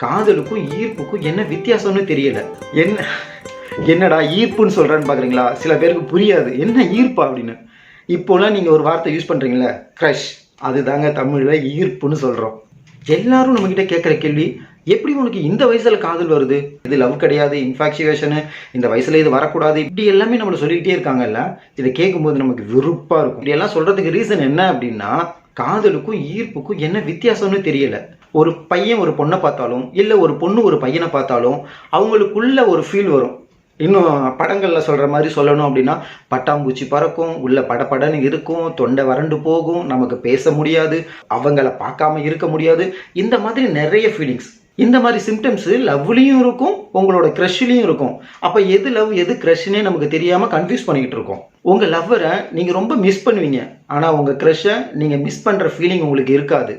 காதலுக்கும் ஈர்ப்புக்கும் என்ன வித்தியாசம்னு தெரியல. என்னடா ஈர்ப்புன்னு சொல்கிறேன்னு பார்க்குறீங்களா? சில பேருக்கு புரியாது என்ன ஈர்ப்பா அப்படின்னு. இப்போலாம் நீங்கள் ஒரு வார்த்தை யூஸ் பண்ணுறீங்களே, க்ரஷ், அதுதாங்க தமிழில் ஈர்ப்புன்னு சொல்கிறோம். எல்லாரும் நம்மக்கிட்ட கேட்குற கேள்வி, எப்படி உனக்கு இந்த வயசில் காதல் வருது? இது லவ் கிடையாது, இன்ஃபாக்சுவேஷனு, இந்த வயசில் இது வரக்கூடாது, இப்படி எல்லாமே நம்மளை சொல்லிக்கிட்டே இருக்காங்கல்ல. இதை கேட்கும்போது நமக்கு வெறுப்பாக இருக்கும். இப்படியெல்லாம் சொல்கிறதுக்கு ரீசன் என்ன அப்படின்னா, காதலுக்கும் ஈர்ப்புக்கும் என்ன வித்தியாசம்னு தெரியல. ஒரு பையன் ஒரு பொண்ணை பார்த்தாலும், இல்லை ஒரு பொண்ணு ஒரு பையனை பார்த்தாலும் அவங்களுக்குள்ள ஒரு ஃபீல் வரும். இன்னும் படங்களில் சொல்கிற மாதிரி சொல்லணும் அப்படின்னா, பட்டாம்பூச்சி பறக்கும், உள்ள படப்படன்னு இருக்கும், தொண்டை வறண்டு போகும், நமக்கு பேச முடியாது, அவங்கள பார்க்காம இருக்க முடியாது, இந்த மாதிரி நிறைய ஃபீலிங்ஸ். இந்த மாதிரி சிம்டம்ஸு லவ்லேயும் இருக்கும், உங்களோட க்ரஷ்லேயும் இருக்கும். அப்போ எது லவ் எது க்ரஷ்னே நமக்கு தெரியாமல் கன்ஃபியூஸ் பண்ணிக்கிட்டு இருக்கோம். உங்கள் லவ்வரை நீங்கள் ரொம்ப மிஸ் பண்ணுவீங்க, ஆனால் உங்கள் க்ரஷ்ஷை நீங்கள் மிஸ் பண்ணுற ஃபீலிங் உங்களுக்கு இருக்காது.